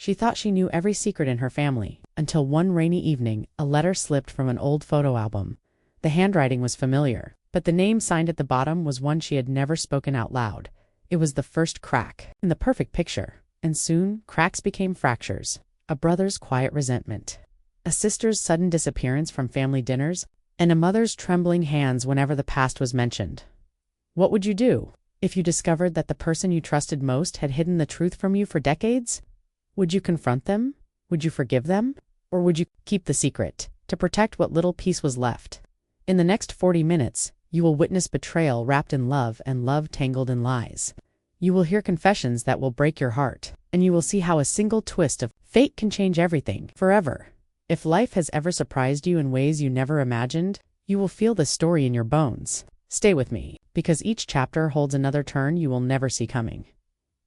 She thought she knew every secret in her family, until one rainy evening, a letter slipped from an old photo album. The handwriting was familiar, but the name signed at the bottom was one she had never spoken out loud. It was the first crack in the perfect picture, and soon cracks became fractures. A brother's quiet resentment, a sister's sudden disappearance from family dinners, and a mother's trembling hands whenever the past was mentioned. What would you do if you discovered that the person you trusted most had hidden the truth from you for decades? Would you confront them? Would you forgive them? Or would you keep the secret to protect what little peace was left? In the next 40 minutes, you will witness betrayal wrapped in love and love tangled in lies. You will hear confessions that will break your heart, and you will see how a single twist of fate can change everything forever. If life has ever surprised you in ways you never imagined, you will feel the story in your bones. Stay with me, because each chapter holds another turn you will never see coming.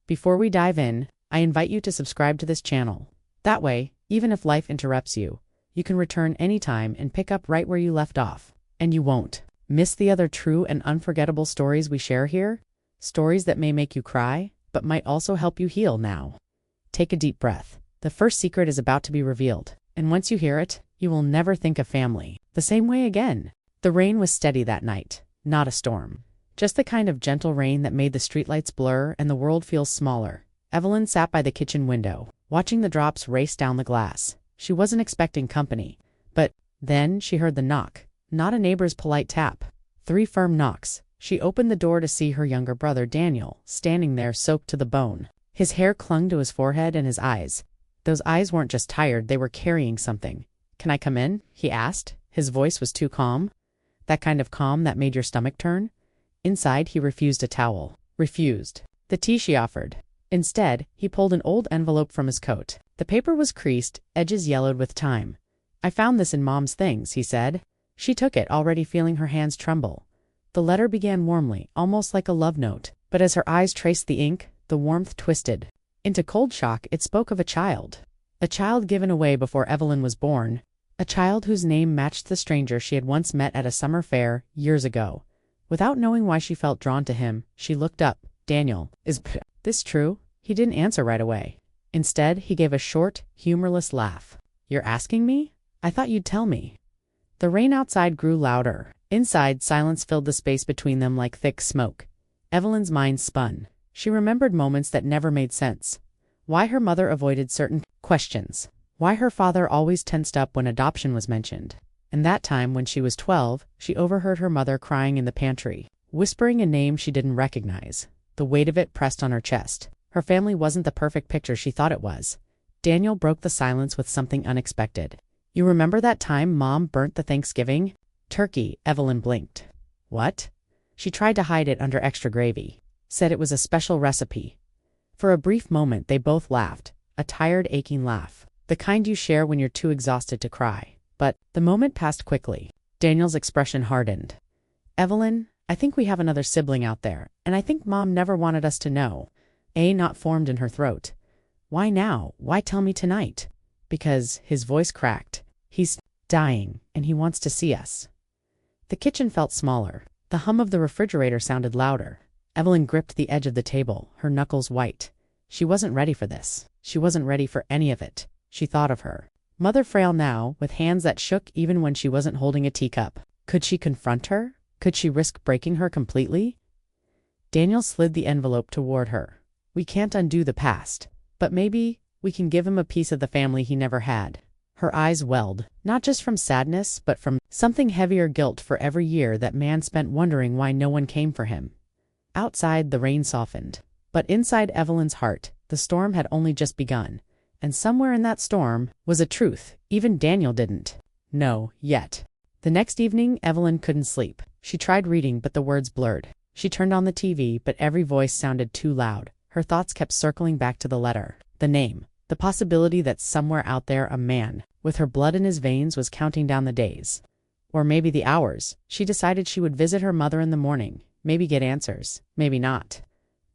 Before we dive in, I invite you to subscribe to this channel. That way, even if life interrupts you, you can return anytime and pick up right where you left off. And you won't miss the other true and unforgettable stories we share here. Stories that may make you cry, but might also help you heal now. Take a deep breath. The first secret is about to be revealed, and once you hear it, you will never think of family the same way again. The rain was steady that night, not a storm. Just the kind of gentle rain that made the streetlights blur and the world feel smaller. Evelyn sat by the kitchen window, watching the drops race down the glass. She wasn't expecting company, but then she heard the knock, not a neighbor's polite tap. 3 firm knocks. She opened the door to see her younger brother Daniel, standing there soaked to the bone. His hair clung to his forehead and his eyes. Those eyes weren't just tired, they were carrying something. "Can I come in?" he asked. His voice was too calm. That kind of calm that made your stomach turn. Inside, he refused a towel. Refused the tea she offered. Instead, he pulled an old envelope from his coat. The paper was creased, edges yellowed with time. "I found this in Mom's things," he said. She took it, already feeling her hands tremble. The letter began warmly, almost like a love note, but as her eyes traced the ink, the warmth twisted. Into cold shock, it spoke of a child. A child given away before Evelyn was born. A child whose name matched the stranger she had once met at a summer fair years ago. Without knowing why she felt drawn to him, she looked up. "Daniel, is this true?" He didn't answer right away. Instead, he gave a short, humorless laugh. "You're asking me? I thought you'd tell me." The rain outside grew louder. Inside, silence filled the space between them like thick smoke. Evelyn's mind spun. She remembered moments that never made sense. Why her mother avoided certain questions. Why her father always tensed up when adoption was mentioned. And that time, when she was 12, she overheard her mother crying in the pantry, whispering a name she didn't recognize. The weight of it pressed on her chest. Her family wasn't the perfect picture she thought it was. Daniel broke the silence with something unexpected. "You remember that time Mom burnt the Thanksgiving turkey?" Evelyn blinked. "What?" She tried to hide it under extra gravy. Said it was a special recipe. For a brief moment, they both laughed. A tired, aching laugh. The kind you share when you're too exhausted to cry. But the moment passed quickly. Daniel's expression hardened. "Evelyn, I think we have another sibling out there, and I think Mom never wanted us to know." A knot formed in her throat. "Why now? Why tell me tonight?" "Because," his voice cracked, "he's dying, and he wants to see us." The kitchen felt smaller. The hum of the refrigerator sounded louder. Evelyn gripped the edge of the table, her knuckles white. She wasn't ready for this. She wasn't ready for any of it. She thought of her mother, frail now, with hands that shook even when she wasn't holding a teacup. Could she confront her? Could she risk breaking her completely? Daniel slid the envelope toward her. "We can't undo the past, but maybe we can give him a piece of the family he never had." Her eyes welled, not just from sadness, but from something heavier, guilt for every year that man spent wondering why no one came for him. Outside, the rain softened. But inside Evelyn's heart, the storm had only just begun. And somewhere in that storm was a truth even Daniel didn't know yet. The next evening, Evelyn couldn't sleep. She tried reading, but the words blurred. She turned on the TV, but every voice sounded too loud. Her thoughts kept circling back to the letter, the name, the possibility that somewhere out there a man, with her blood in his veins, was counting down the days. Or maybe the hours. She decided she would visit her mother in the morning, maybe get answers, maybe not.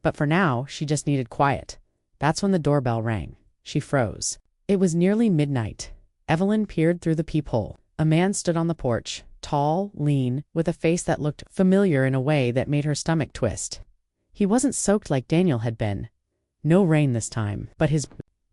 But for now, she just needed quiet. That's when the doorbell rang. She froze. It was nearly midnight. Evelyn peered through the peephole. A man stood on the porch, tall, lean, with a face that looked familiar in a way that made her stomach twist. He wasn't soaked like Daniel had been. No rain this time, but his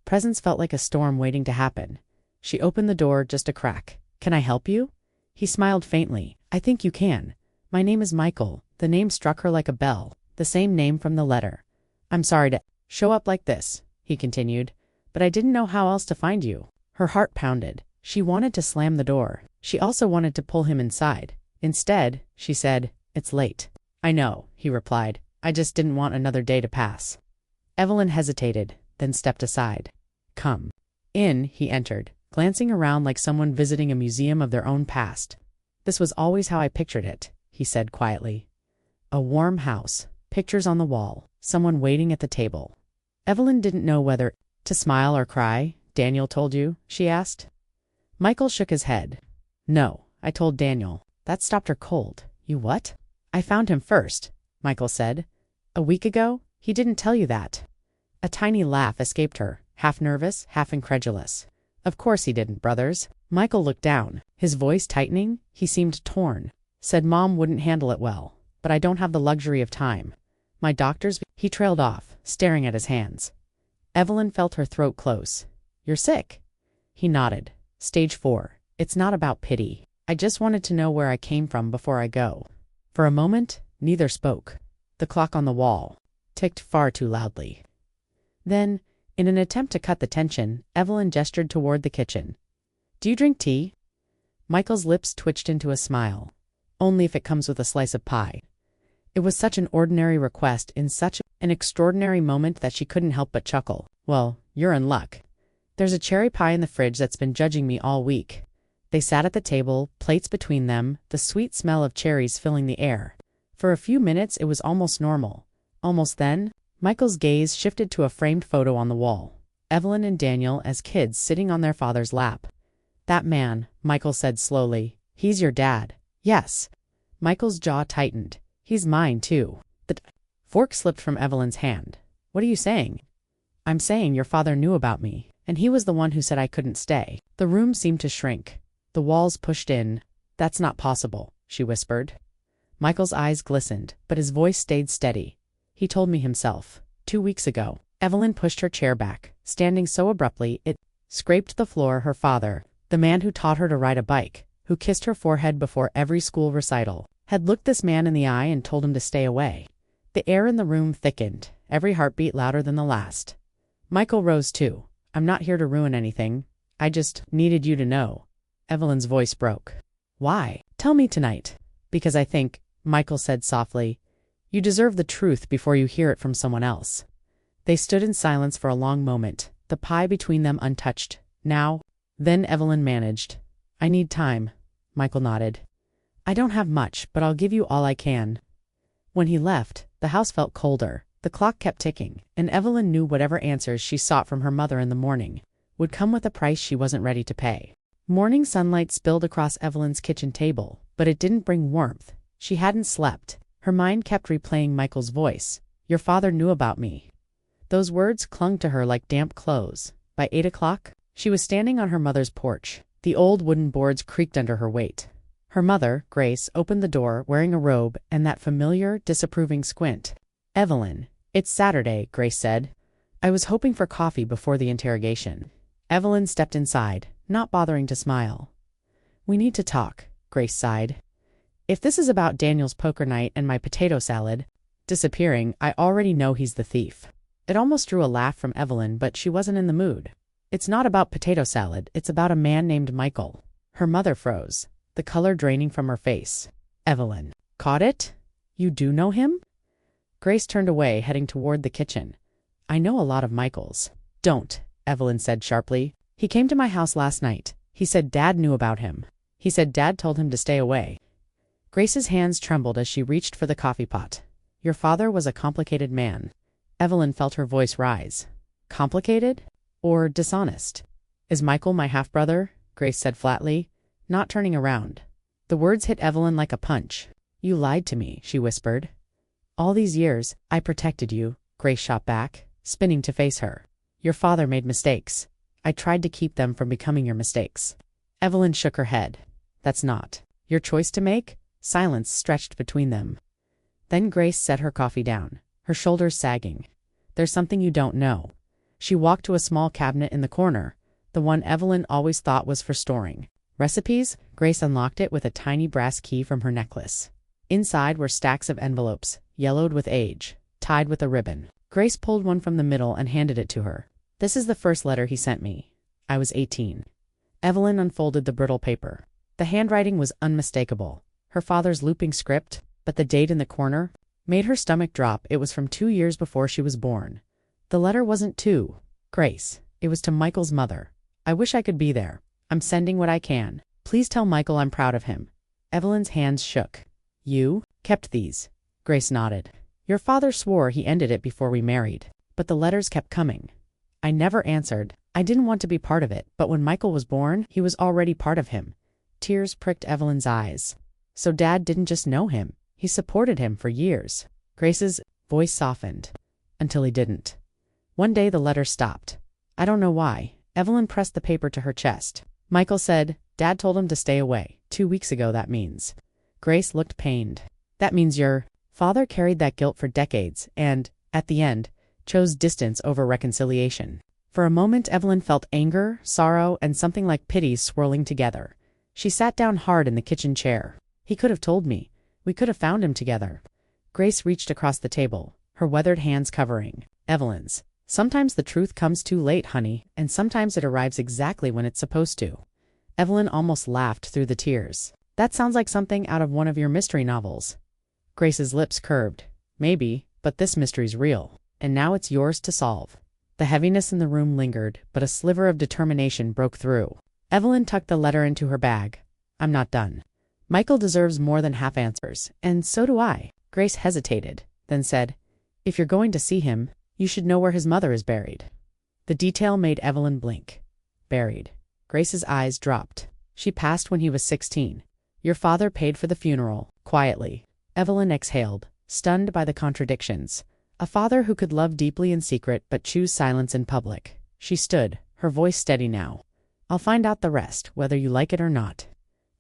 Presence felt like a storm waiting to happen. She opened the door just a crack. "Can I help you?" He smiled faintly. "I think you can. My name is Michael." The name struck her like a bell, the same name from the letter. "I'm sorry to show up like this," he continued, "but I didn't know how else to find you." Her heart pounded. She wanted to slam the door. She also wanted to pull him inside. Instead, she said, "It's late." "I know," he replied. "I just didn't want another day to pass." Evelyn hesitated, then stepped aside. "Come in," he entered, glancing around like someone visiting a museum of their own past. "This was always how I pictured it," he said quietly. A warm house, pictures on the wall, someone waiting at the table. Evelyn didn't know whether to smile or cry. "Daniel told you?" she asked. Michael shook his head. "No, I told Daniel." That stopped her cold. "You what?" "I found him first," Michael said. "A week ago? He didn't tell you that." A tiny laugh escaped her, half nervous, half incredulous. "Of course he didn't, brothers." Michael looked down, his voice tightening. He seemed torn. "Said Mom wouldn't handle it well, but I don't have the luxury of time. My doctor's—" He trailed off, staring at his hands. Evelyn felt her throat close. "You're sick?" He nodded. "Stage 4. It's not about pity. I just wanted to know where I came from before I go." For a moment, neither spoke. The clock on the wall ticked far too loudly. Then, in an attempt to cut the tension, Evelyn gestured toward the kitchen. "Do you drink tea?" Michael's lips twitched into a smile. "Only if it comes with a slice of pie." It was such an ordinary request in such an extraordinary moment that she couldn't help but chuckle. "Well, you're in luck. There's a cherry pie in the fridge that's been judging me all week." They sat at the table, plates between them, the sweet smell of cherries filling the air. For a few minutes it was almost normal. Almost then, Michael's gaze shifted to a framed photo on the wall. Evelyn and Daniel as kids sitting on their father's lap. "That man," Michael said slowly. "He's your dad." "Yes." Michael's jaw tightened. "He's mine, too." The fork slipped from Evelyn's hand. "What are you saying?" "I'm saying your father knew about me, and he was the one who said I couldn't stay." The room seemed to shrink. The walls pushed in. "That's not possible," she whispered. Michael's eyes glistened, but his voice stayed steady. "He told me himself, 2 weeks ago." Evelyn pushed her chair back, standing so abruptly it scraped the floor. Her father, the man who taught her to ride a bike, who kissed her forehead before every school recital, had looked this man in the eye and told him to stay away. The air in the room thickened, every heartbeat louder than the last. Michael rose too. "I'm not here to ruin anything. I just needed you to know." Evelyn's voice broke. "Why? Tell me tonight." "Because I think," Michael said softly, "you deserve the truth before you hear it from someone else." They stood in silence for a long moment, the pie between them untouched. "Now." Then Evelyn managed. "I need time." Michael nodded. "I don't have much, but I'll give you all I can." When he left, the house felt colder. The clock kept ticking, and Evelyn knew whatever answers she sought from her mother in the morning would come with a price she wasn't ready to pay. Morning sunlight spilled across Evelyn's kitchen table, but it didn't bring warmth. She hadn't slept. Her mind kept replaying Michael's voice. "Your father knew about me." Those words clung to her like damp clothes. By 8 o'clock, she was standing on her mother's porch. The old wooden boards creaked under her weight. Her mother, Grace, opened the door, wearing a robe and that familiar, disapproving squint. "Evelyn, it's Saturday," Grace said. "I was hoping for coffee before the interrogation." Evelyn stepped inside, not bothering to smile. "We need to talk," Grace sighed. "If this is about Daniel's poker night and my potato salad disappearing, I already know he's the thief." It almost drew a laugh from Evelyn, but she wasn't in the mood. "It's not about potato salad, it's about a man named Michael." Her mother froze, the color draining from her face. "Evelyn, caught it? You do know him?" Grace turned away, heading toward the kitchen. "I know a lot of Michaels." "Don't," Evelyn said sharply. "He came to my house last night. He said Dad knew about him. He said Dad told him to stay away." Grace's hands trembled as she reached for the coffee pot. "Your father was a complicated man." Evelyn felt her voice rise. "Complicated? Or dishonest?" "Is Michael my half-brother?" Grace said flatly, not turning around. The words hit Evelyn like a punch. "You lied to me," she whispered. "All these years, I protected you," Grace shot back, spinning to face her. "Your father made mistakes. I tried to keep them from becoming your mistakes." Evelyn shook her head. "That's not your choice to make?" Silence stretched between them. Then Grace set her coffee down, her shoulders sagging. "There's something you don't know. She walked to a small cabinet in the corner, the one Evelyn always thought was for storing recipes. Grace unlocked it with a tiny brass key from her necklace. Inside were stacks of envelopes, yellowed with age, tied with a ribbon. Grace pulled one from the middle and handed it to her. "This is the first letter he sent me. I was 18. Evelyn unfolded the brittle paper. The handwriting was unmistakable. Her father's looping script, but the date in the corner made her stomach drop. It was from 2 years before she was born. The letter wasn't to Grace. It was to Michael's mother. "I wish I could be there. I'm sending what I can. Please tell Michael I'm proud of him." Evelyn's hands shook. "You kept these?" Grace nodded. "Your father swore he ended it before we married, but the letters kept coming. I never answered. I didn't want to be part of it, but when Michael was born, he was already part of him." Tears pricked Evelyn's eyes. "So Dad didn't just know him. He supported him for years." Grace's voice softened. "Until he didn't. One day the letter stopped. I don't know why." Evelyn pressed the paper to her chest. "Michael said Dad told him to stay away. 2 weeks ago, that means." Grace looked pained. "That means your father carried that guilt for decades and, at the end, chose distance over reconciliation." For a moment Evelyn felt anger, sorrow, and something like pity swirling together. She sat down hard in the kitchen chair. "He could have told me. We could have found him together." Grace reached across the table, her weathered hands covering Evelyn's. "Sometimes the truth comes too late, honey, and sometimes it arrives exactly when it's supposed to." Evelyn almost laughed through the tears. "That sounds like something out of one of your mystery novels." Grace's lips curved. "Maybe, but this mystery's real, and now it's yours to solve." The heaviness in the room lingered, but a sliver of determination broke through. Evelyn tucked the letter into her bag. "I'm not done. Michael deserves more than half answers, and so do I." Grace hesitated, then said, "If you're going to see him, you should know where his mother is buried." The detail made Evelyn blink. "Buried." Grace's eyes dropped. "She passed when he was 16. Your father paid for the funeral, quietly." Evelyn exhaled, stunned by the contradictions. A father who could love deeply in secret but choose silence in public. She stood, her voice steady now. "I'll find out the rest, whether you like it or not."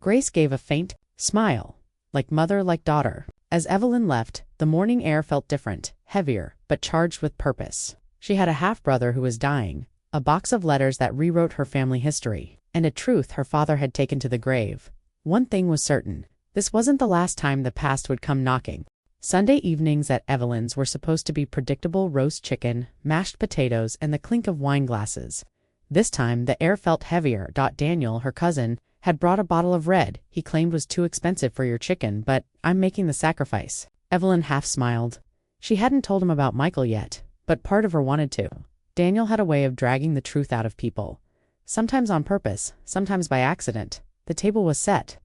Grace gave a faint smile, like mother, like daughter. As Evelyn left, the morning air felt different, heavier, but charged with purpose. She had a half-brother who was dying, a box of letters that rewrote her family history, and a truth her father had taken to the grave. One thing was certain. This wasn't the last time the past would come knocking. Sunday evenings at Evelyn's were supposed to be predictable roast chicken, mashed potatoes, and the clink of wine glasses. This time, the air felt heavier. Daniel, her cousin, had brought a bottle of red he claimed was too expensive for your chicken, but I'm making the sacrifice. Evelyn half smiled. She hadn't told him about Michael yet, but part of her wanted to. Daniel had a way of dragging the truth out of people. Sometimes on purpose, sometimes by accident. The table was set.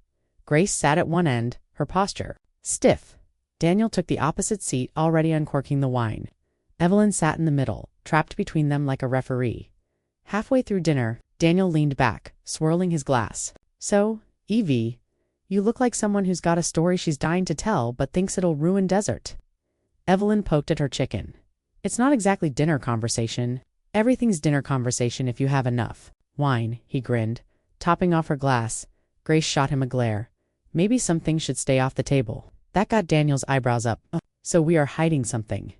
Grace sat at one end, her posture stiff. Daniel took the opposite seat, already uncorking the wine. Evelyn sat in the middle, trapped between them like a referee. Halfway through dinner, Daniel leaned back, swirling his glass. "So, Evie, you look like someone who's got a story she's dying to tell but thinks it'll ruin dessert." Evelyn poked at her chicken. "It's not exactly dinner conversation. Everything's dinner conversation if you have enough wine," he grinned, topping off her glass. Grace shot him a glare. "Maybe some things should stay off the table." That got Daniel's eyebrows up. "So we are hiding something."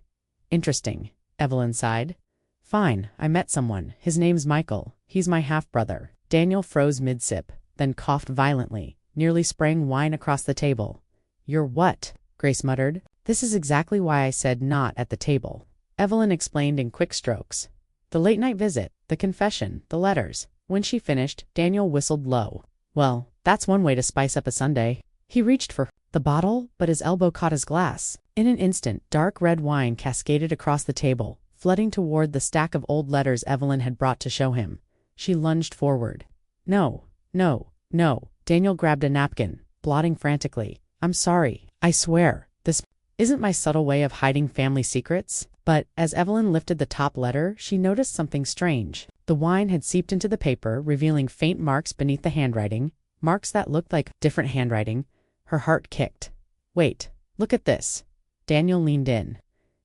"Interesting," Evelyn sighed. "Fine, I met someone. His name's Michael. He's my half-brother." Daniel froze mid-sip, then coughed violently, nearly spraying wine across the table. "You're what?" Grace muttered. "This is exactly why I said not at the table." Evelyn explained in quick strokes. The late-night visit, the confession, the letters. When she finished, Daniel whistled low. "Well, that's one way to spice up a Sunday." He reached for the bottle, but his elbow caught his glass. In an instant, dark red wine cascaded across the table, flooding toward the stack of old letters Evelyn had brought to show him. She lunged forward. "No, no, no." Daniel grabbed a napkin, blotting frantically. "I'm sorry. I swear. This isn't my subtle way of hiding family secrets." But as Evelyn lifted the top letter, she noticed something strange. The wine had seeped into the paper, revealing faint marks beneath the handwriting, marks that looked like different handwriting. Her heart kicked. "Wait, look at this." Daniel leaned in.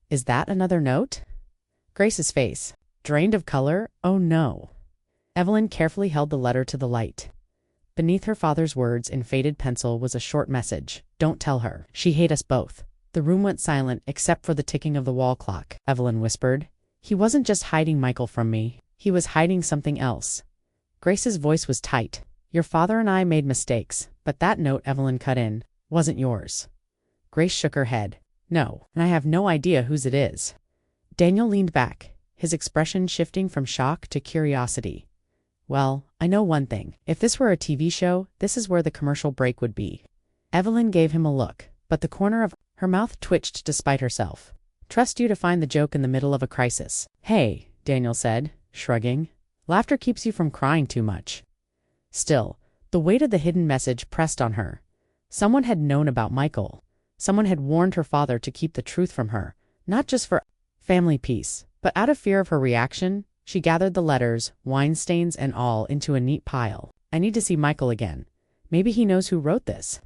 "Is that another note?" Grace's face drained of color. "Oh no." Evelyn carefully held the letter to the light. Beneath her father's words in faded pencil was a short message. "Don't tell her. She hate us both." The room went silent except for the ticking of the wall clock. Evelyn whispered, He wasn't just hiding Michael from me. He was hiding something else. Grace's voice was tight. Your father and I made mistakes, but that note, Evelyn cut in, wasn't yours. Grace shook her head. No, and I have no idea whose it is. Daniel leaned back, his expression shifting from shock to curiosity. Well, I know one thing. If this were a TV show, this is where the commercial break would be. Evelyn gave him a look, but the corner of her mouth twitched despite herself. Trust you to find the joke in the middle of a crisis. Hey, Daniel said, shrugging. Laughter keeps you from crying too much. Still, the weight of the hidden message pressed on her. Someone had known about Michael. Someone had warned her father to keep the truth from her, not just for family peace, but out of fear of her reaction. She gathered the letters, wine stains and all, into a neat pile. I need to see Michael again. Maybe he knows who wrote this.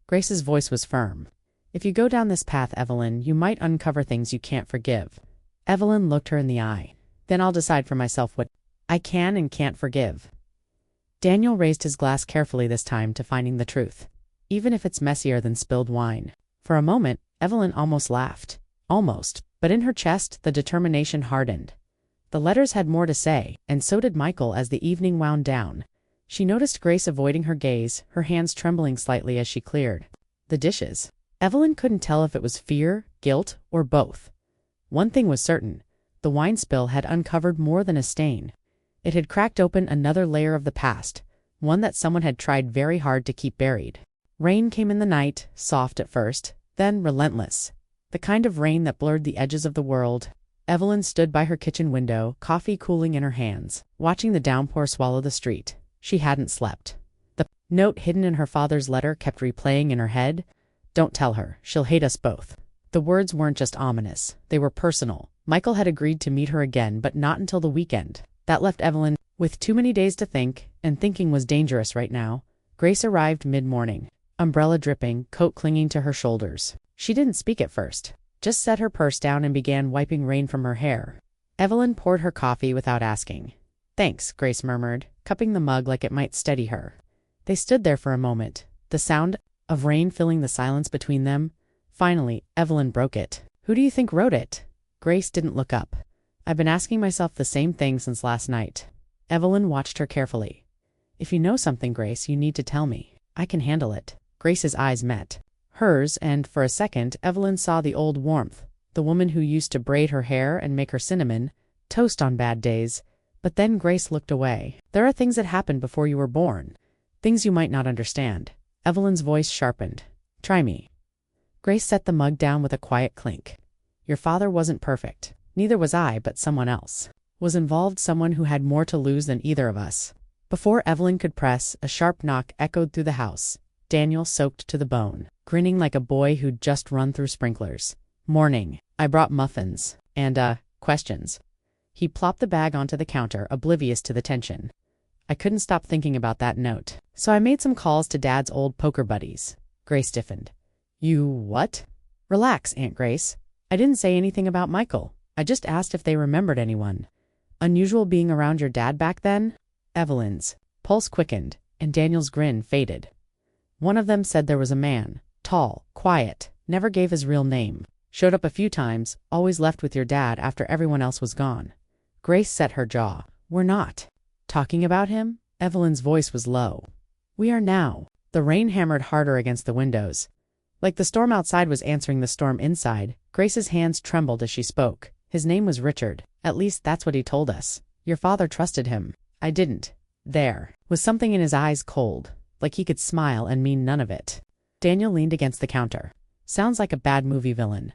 Grace's voice was firm. If you go down this path, Evelyn, you might uncover things you can't forgive. Evelyn looked her in the eye. Then I'll decide for myself what I can and can't forgive. Daniel raised his glass carefully this time to finding the truth, even if it's messier than spilled wine. For a moment, Evelyn almost laughed. Almost, but in her chest the determination hardened. The letters had more to say, and so did Michael as the evening wound down. She noticed Grace avoiding her gaze, her hands trembling slightly as she cleared the dishes. Evelyn couldn't tell if it was fear, guilt, or both. One thing was certain. The wine spill had uncovered more than a stain. It had cracked open another layer of the past, one that someone had tried very hard to keep buried. Rain came in the night, soft at first, then relentless. The kind of rain that blurred the edges of the world. Evelyn stood by her kitchen window, coffee cooling in her hands, watching the downpour swallow the street. She hadn't slept. The note hidden in her father's letter kept replaying in her head. Don't tell her, she'll hate us both. The words weren't just ominous, they were personal. Michael had agreed to meet her again, but not until the weekend. That left Evelyn with too many days to think, and thinking was dangerous right now. Grace arrived mid-morning, umbrella dripping, coat clinging to her shoulders. She didn't speak at first, just set her purse down and began wiping rain from her hair. Evelyn poured her coffee without asking. Thanks, Grace murmured, cupping the mug like it might steady her. They stood there for a moment, the sound of rain filling the silence between them. Finally, Evelyn broke it. Who do you think wrote it? Grace didn't look up. I've been asking myself the same thing since last night. Evelyn watched her carefully. If you know something, Grace, you need to tell me. I can handle it. Grace's eyes met hers, and for a second, Evelyn saw the old warmth, the woman who used to braid her hair and make her cinnamon toast on bad days. But then Grace looked away. There are things that happened before you were born. Things you might not understand. Evelyn's voice sharpened. Try me. Grace set the mug down with a quiet clink. Your father wasn't perfect. Neither was I, but someone else was involved, someone who had more to lose than either of us. Before Evelyn could press, a sharp knock echoed through the house. Daniel, soaked to the bone, grinning like a boy who'd just run through sprinklers. Morning. I brought muffins. And, questions. He plopped the bag onto the counter, oblivious to the tension. I couldn't stop thinking about that note. So I made some calls to Dad's old poker buddies. Grace stiffened. You what? Relax, Aunt Grace. I didn't say anything about Michael. I just asked if they remembered anyone. Unusual being around your dad back then? Evelyn's pulse quickened, and Daniel's grin faded. One of them said there was a man, tall, quiet, never gave his real name. Showed up a few times, always left with your dad after everyone else was gone. Grace set her jaw. We're not talking about him? Evelyn's voice was low. We are now. The rain hammered harder against the windows. Like the storm outside was answering the storm inside, Grace's hands trembled as she spoke. His name was Richard. At least that's what he told us. Your father trusted him. I didn't. There was something in his eyes, cold, like he could smile and mean none of it. Daniel leaned against the counter. Sounds like a bad movie villain.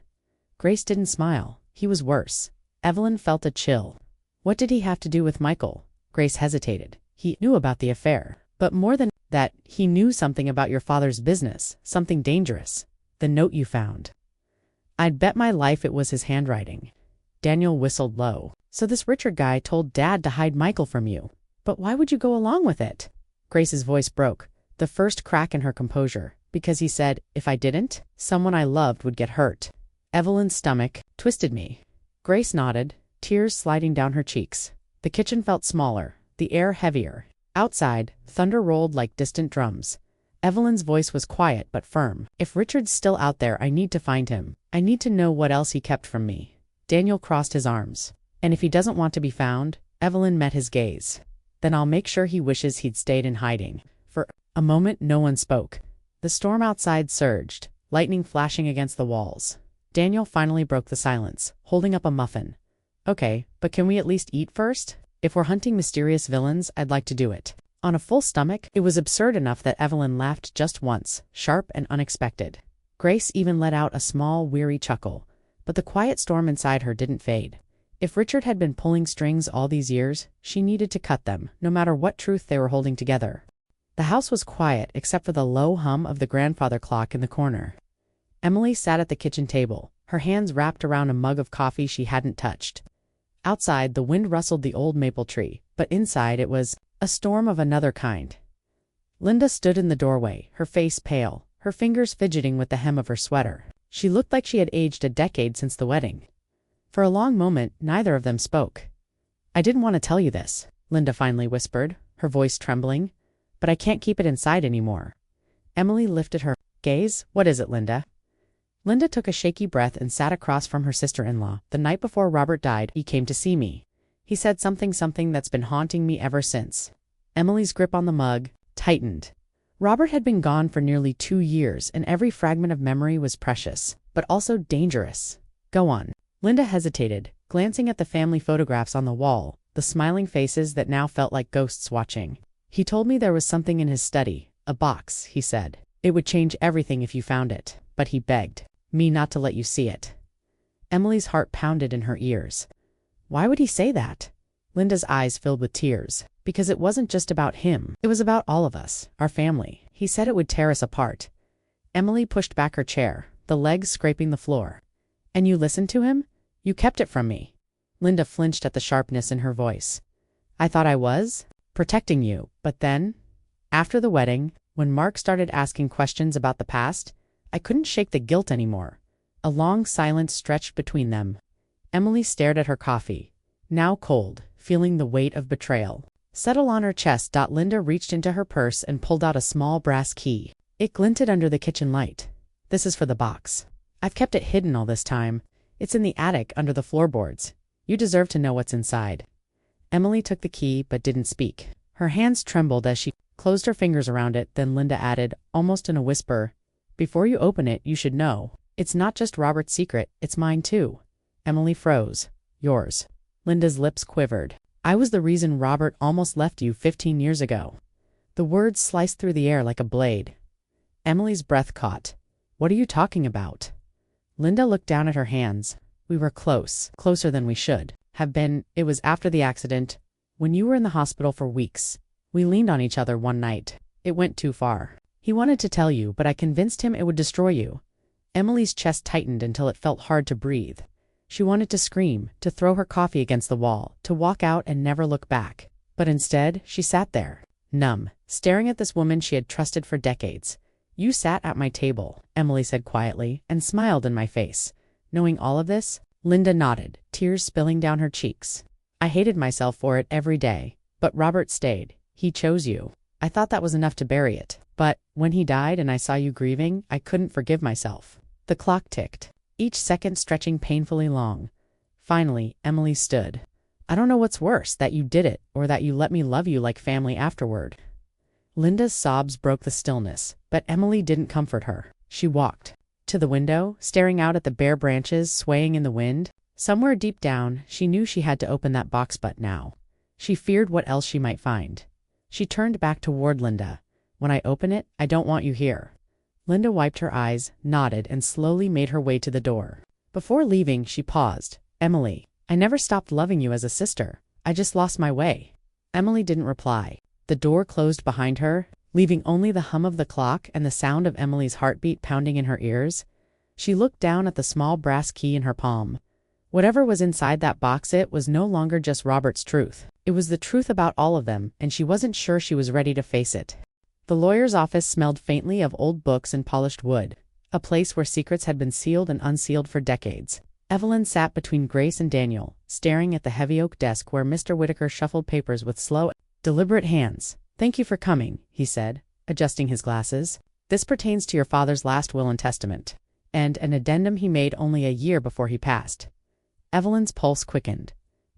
Grace didn't smile. He was worse. Evelyn felt a chill. What did he have to do with Michael? Grace hesitated. He knew about the affair. But more than that, he knew something about your father's business, something dangerous. The note you found. I'd bet my life it was his handwriting. Daniel whistled low. So this Richard guy told Dad to hide Michael from you. But why would you go along with it? Grace's voice broke, the first crack in her composure, because he said, if I didn't, someone I loved would get hurt. Evelyn's stomach twisted me. Grace nodded, tears sliding down her cheeks. The kitchen felt smaller, the air heavier. Outside, thunder rolled like distant drums. Evelyn's voice was quiet but firm. If Richard's still out there, I need to find him. I need to know what else he kept from me. Daniel crossed his arms. And if he doesn't want to be found, Evelyn met his gaze. Then I'll make sure he wishes he'd stayed in hiding. For a moment, no one spoke. The storm outside surged, lightning flashing against the walls. Daniel finally broke the silence, holding up a muffin. Okay, but can we at least eat first? If we're hunting mysterious villains, I'd like to do it. On a full stomach, it was absurd enough that Evelyn laughed just once, sharp and unexpected. Grace even let out a small, weary chuckle, but the quiet storm inside her didn't fade. If Richard had been pulling strings all these years, she needed to cut them, no matter what truth they were holding together. The house was quiet except for the low hum of the grandfather clock in the corner. Emily sat at the kitchen table, her hands wrapped around a mug of coffee she hadn't touched. Outside, the wind rustled the old maple tree, but inside it was a storm of another kind. Linda stood in the doorway, her face pale, her fingers fidgeting with the hem of her sweater. She looked like she had aged a decade since the wedding. For a long moment, neither of them spoke. "I didn't want to tell you this," Linda finally whispered, her voice trembling, "but I can't keep it inside anymore." Emily lifted her gaze. "What is it, Linda?" Linda took a shaky breath and sat across from her sister-in-law. "The night before Robert died, he came to see me. He said something that's been haunting me ever since." Emily's grip on the mug tightened. Robert had been gone for nearly 2 years, and every fragment of memory was precious, but also dangerous. "Go on." Linda hesitated, glancing at the family photographs on the wall, the smiling faces that now felt like ghosts watching. "He told me there was something in his study, a box," he said. "It would change everything if you found it, but he begged me not to let you see it." Emily's heart pounded in her ears. Why would he say that? Linda's eyes filled with tears. Because it wasn't just about him. It was about all of us, our family. He said it would tear us apart. Emily pushed back her chair, the legs scraping the floor. "And you listened to him? You kept it from me." Linda flinched at the sharpness in her voice. "I thought I was protecting you, but then, after the wedding, when Mark started asking questions about the past, I couldn't shake the guilt anymore." A long silence stretched between them. Emily stared at her coffee, now cold, feeling the weight of betrayal settle on her chest. Linda reached into her purse and pulled out a small brass key. It glinted under the kitchen light. "This is for the box. I've kept it hidden all this time. It's in the attic under the floorboards. You deserve to know what's inside." Emily took the key but didn't speak. Her hands trembled as she closed her fingers around it. Then Linda added, almost in a whisper, "Before you open it, you should know. It's not just Robert's secret, it's mine too." Emily froze. "Yours." Linda's lips quivered. "I was the reason Robert almost left you 15 years ago." The words sliced through the air like a blade. Emily's breath caught. "What are you talking about?" Linda looked down at her hands. "We were close, closer than we should have been. It was after the accident, when you were in the hospital for weeks. We leaned on each other one night. It went too far. He wanted to tell you, but I convinced him it would destroy you." Emily's chest tightened until it felt hard to breathe. She wanted to scream, to throw her coffee against the wall, to walk out and never look back. But instead, she sat there, numb, staring at this woman she had trusted for decades. "You sat at my table," Emily said quietly, "and smiled in my face. Knowing all of this?" Linda nodded, tears spilling down her cheeks. "I hated myself for it every day. But Robert stayed. He chose you. I thought that was enough to bury it. But when he died and I saw you grieving, I couldn't forgive myself." The clock ticked, each second stretching painfully long. Finally, Emily stood. "I don't know what's worse, that you did it, or that you let me love you like family afterward." Linda's sobs broke the stillness, but Emily didn't comfort her. She walked to the window, staring out at the bare branches swaying in the wind. Somewhere deep down, she knew she had to open that box, but now she feared what else she might find. She turned back toward Linda. "When I open it, I don't want you here." Linda wiped her eyes, nodded, and slowly made her way to the door. Before leaving, she paused. "Emily, I never stopped loving you as a sister. I just lost my way." Emily didn't reply. The door closed behind her, leaving only the hum of the clock and the sound of Emily's heartbeat pounding in her ears. She looked down at the small brass key in her palm. Whatever was inside that box, it was no longer just Robert's truth. It was the truth about all of them, and she wasn't sure she was ready to face it. The lawyer's office smelled faintly of old books and polished wood, a place where secrets had been sealed and unsealed for decades. Evelyn sat between Grace and Daniel, staring at the heavy oak desk where Mr. Whitaker shuffled papers with slow, deliberate hands. "Thank you for coming," he said, adjusting his glasses. "This pertains to your father's last will and testament, and an addendum he made only a year before he passed." Evelyn's pulse quickened.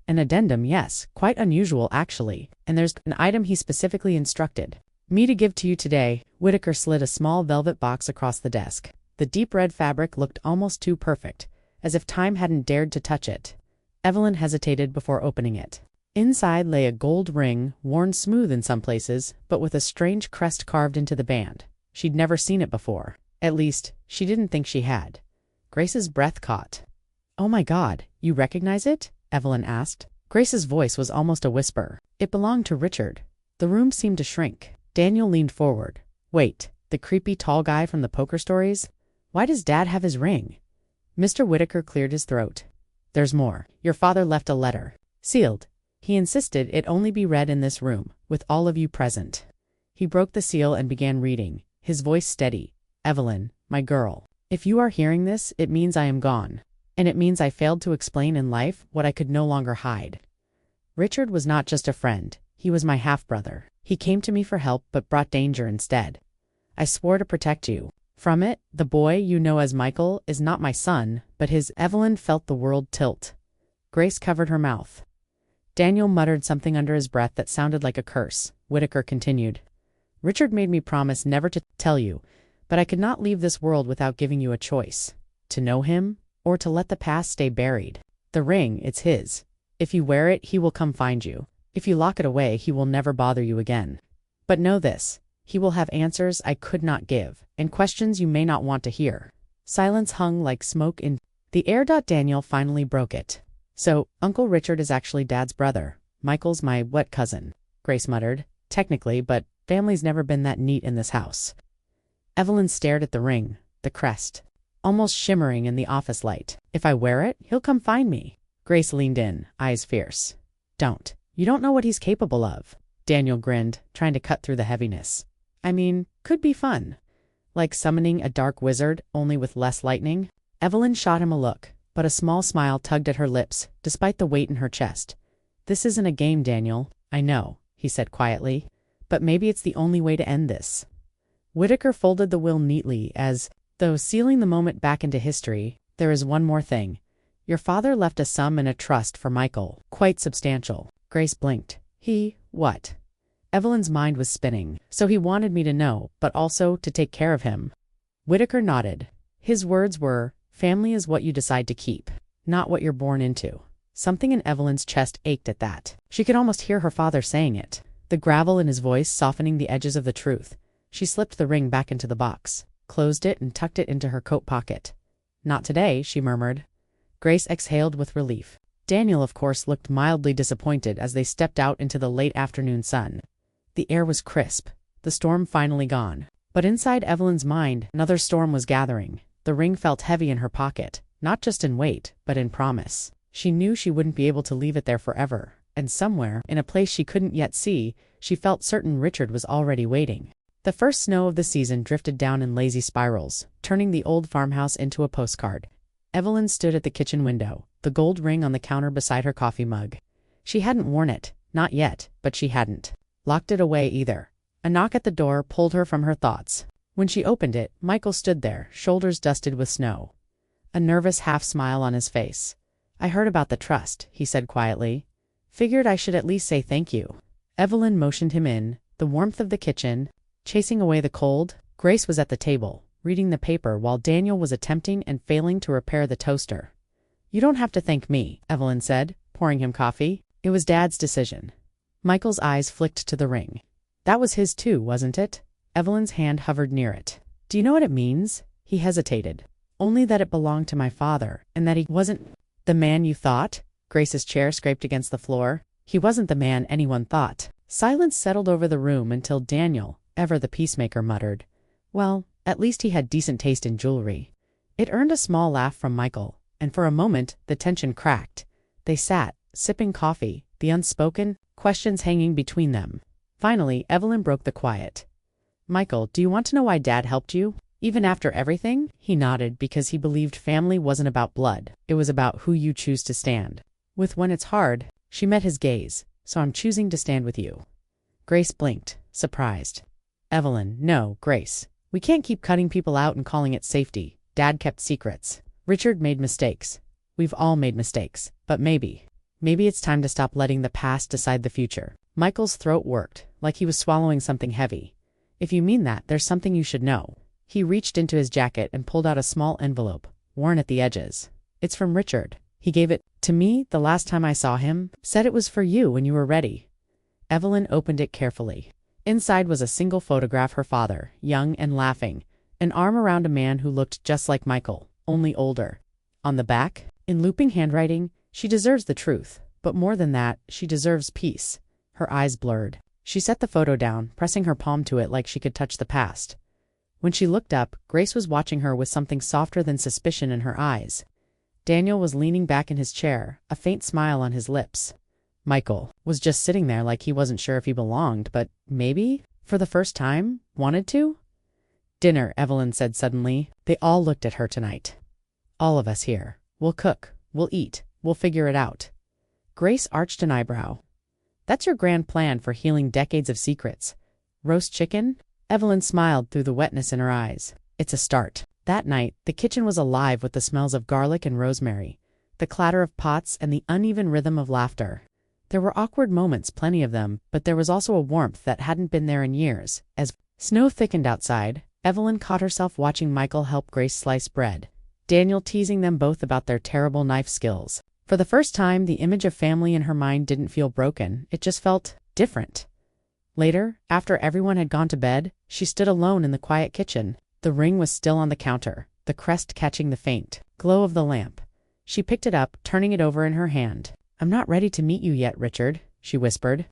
An addendum, yes, quite unusual actually, and there's an item he specifically instructed me to give to you today. Whitaker slid a small velvet box across the desk. The deep red fabric looked almost too perfect, as if time hadn't dared to touch it. Evelyn hesitated before opening it. Inside lay a gold ring, worn smooth in some places, but with a strange crest carved into the band. She'd never seen it before. At least, she didn't think she had. Grace's breath caught. "Oh my God, you recognize it?" Evelyn asked. Grace's voice was almost a whisper. "It belonged to Richard." The room seemed to shrink. Daniel leaned forward. "Wait, the creepy tall guy from the poker stories? Why does Dad have his ring?" Mr. Whitaker cleared his throat. "There's more. Your father left a letter. Sealed. He insisted it only be read in this room, with all of you present." He broke the seal and began reading, his voice steady. "Evelyn, my girl, if you are hearing this, it means I am gone. And it means I failed to explain in life what I could no longer hide. Richard was not just a friend, he was my half-brother. He came to me for help but brought danger instead. I swore to protect you. From it, the boy you know as Michael is not my son, but his." Evelyn felt the world tilt. Grace covered her mouth. Daniel muttered something under his breath that sounded like a curse. Whitaker continued. "Richard made me promise never to tell you, but I could not leave this world without giving you a choice. To know him, or to let the past stay buried. The ring, it's his. If you wear it, he will come find you. If you lock it away, he will never bother you again. But know this, he will have answers I could not give, and questions you may not want to hear." Silence hung like smoke in the air. Daniel finally broke it. "So, Uncle Richard is actually Dad's brother. Michael's my wet cousin," Grace muttered. "Technically, but family's never been that neat in this house." Evelyn stared at the ring, the crest, almost shimmering in the office light. "If I wear it, he'll come find me." Grace leaned in, eyes fierce. "Don't. You don't know what he's capable of." Daniel grinned, trying to cut through the heaviness. "I mean, could be fun. Like summoning a dark wizard, only with less lightning." Evelyn shot him a look, but a small smile tugged at her lips, despite the weight in her chest. "This isn't a game, Daniel. I know," he said quietly. "But maybe it's the only way to end this." Whitaker folded the will neatly as though sealing the moment back into history. "There is one more thing. Your father left a sum in a trust for Michael, quite substantial." Grace blinked. What? Evelyn's mind was spinning. "So he wanted me to know, but also to take care of him." Whitaker nodded. His words were, "Family is what you decide to keep, not what you're born into." Something in Evelyn's chest ached at that. She could almost hear her father saying it, the gravel in his voice softening the edges of the truth. She slipped the ring back into the box, closed it, and tucked it into her coat pocket. "Not today," she murmured. Grace exhaled with relief. Daniel, of course, looked mildly disappointed as they stepped out into the late afternoon sun. The air was crisp, the storm finally gone. But inside Evelyn's mind, another storm was gathering. The ring felt heavy in her pocket, not just in weight, but in promise. She knew she wouldn't be able to leave it there forever, and somewhere, in a place she couldn't yet see, she felt certain Richard was already waiting. The first snow of the season drifted down in lazy spirals, turning the old farmhouse into a postcard. Evelyn stood at the kitchen window, the gold ring on the counter beside her coffee mug. She hadn't worn it, not yet, but she hadn't locked it away either. A knock at the door pulled her from her thoughts. When she opened it, Michael stood there, shoulders dusted with snow, a nervous half-smile on his face. "I heard about the trust," he said quietly. "Figured I should at least say thank you." Evelyn motioned him in, the warmth of the kitchen chasing away the cold. Grace was at the table, reading the paper while Daniel was attempting and failing to repair the toaster. "You don't have to thank me," Evelyn said, pouring him coffee. "It was Dad's decision." Michael's eyes flicked to the ring. "That was his too, wasn't it?" Evelyn's hand hovered near it. "Do you know what it means?" He hesitated. "Only that it belonged to my father, and that he wasn't the man you thought." Grace's chair scraped against the floor. "He wasn't the man anyone thought." Silence settled over the room until Daniel, ever the peacemaker, muttered, "Well, at least he had decent taste in jewelry." It earned a small laugh from Michael, and for a moment the tension cracked. They sat, sipping coffee, the unspoken questions hanging between them. Finally, Evelyn broke the quiet. "Michael, do you want to know why Dad helped you? Even after everything?" He nodded, because he believed family wasn't about blood. It was about who you choose to stand with when it's hard. She met his gaze. "So I'm choosing to stand with you." Grace blinked, surprised. "Evelyn, no, Grace. We can't keep cutting people out and calling it safety. Dad kept secrets. Richard made mistakes. We've all made mistakes. But maybe Maybe it's time to stop letting the past decide the future. Michael's throat worked, like he was swallowing something heavy. If you mean that, there's something you should know. He reached into his jacket and pulled out a small envelope, worn at the edges. It's from Richard. He gave it to me the last time I saw him, said it was for you when you were ready. Evelyn opened it carefully. Inside was a single photograph her father, young and laughing, an arm around a man who looked just like Michael, only older. On the back, in looping handwriting, she deserves the truth, but more than that, she deserves peace. Her eyes blurred. She set the photo down, pressing her palm to it like she could touch the past. When she looked up, Grace was watching her with something softer than suspicion in her eyes. Daniel was leaning back in his chair, a faint smile on his lips. Michael was just sitting there like he wasn't sure if he belonged, but maybe, for the first time, wanted to? Dinner, Evelyn said suddenly. They all looked at her tonight. All of us here. We'll cook. We'll eat. We'll figure it out. Grace arched an eyebrow. That's your grand plan for healing decades of secrets. Roast chicken? Evelyn smiled through the wetness in her eyes. It's a start. That night, the kitchen was alive with the smells of garlic and rosemary, the clatter of pots and the uneven rhythm of laughter. There were awkward moments, plenty of them, but there was also a warmth that hadn't been there in years. As snow thickened outside, Evelyn caught herself watching Michael help Grace slice bread, Daniel teasing them both about their terrible knife skills. For the first time, the image of family in her mind didn't feel broken, it just felt different. Later, after everyone had gone to bed, she stood alone in the quiet kitchen. The ring was still on the counter, the crest catching the faint glow of the lamp. She picked it up, turning it over in her hand. I'm not ready to meet you yet, Richard, she whispered,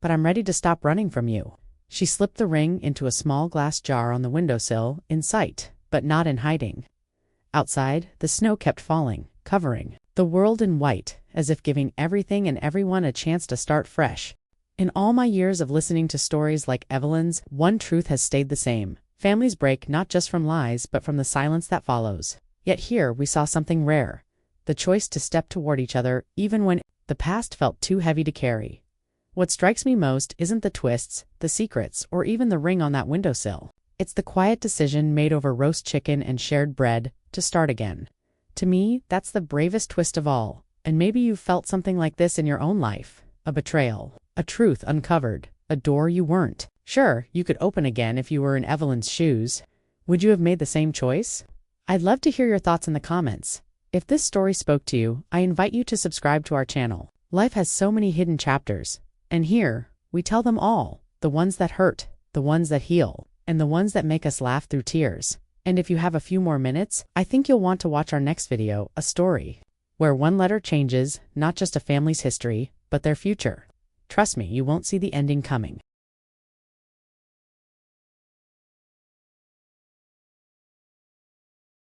but I'm ready to stop running from you. She slipped the ring into a small glass jar on the windowsill, in sight, but not in hiding. Outside, the snow kept falling, covering the world in white, as if giving everything and everyone a chance to start fresh. In all my years of listening to stories like Evelyn's, one truth has stayed the same. Families break not just from lies, but from the silence that follows. Yet here we saw something rare. The choice to step toward each other, even when the past felt too heavy to carry. What strikes me most isn't the twists, the secrets, or even the ring on that windowsill. It's the quiet decision made over roast chicken and shared bread to start again. To me, that's the bravest twist of all. And maybe you've felt something like this in your own life. A betrayal, a truth uncovered, a door you weren't sure you could open again if you were in Evelyn's shoes. Would you have made the same choice? I'd love to hear your thoughts in the comments. If this story spoke to you, I invite you to subscribe to our channel. Life has so many hidden chapters, and here, we tell them all, the ones that hurt, the ones that heal, and the ones that make us laugh through tears. And if you have a few more minutes, I think you'll want to watch our next video, A Story, where one letter changes, not just a family's history, but their future. Trust me, you won't see the ending coming.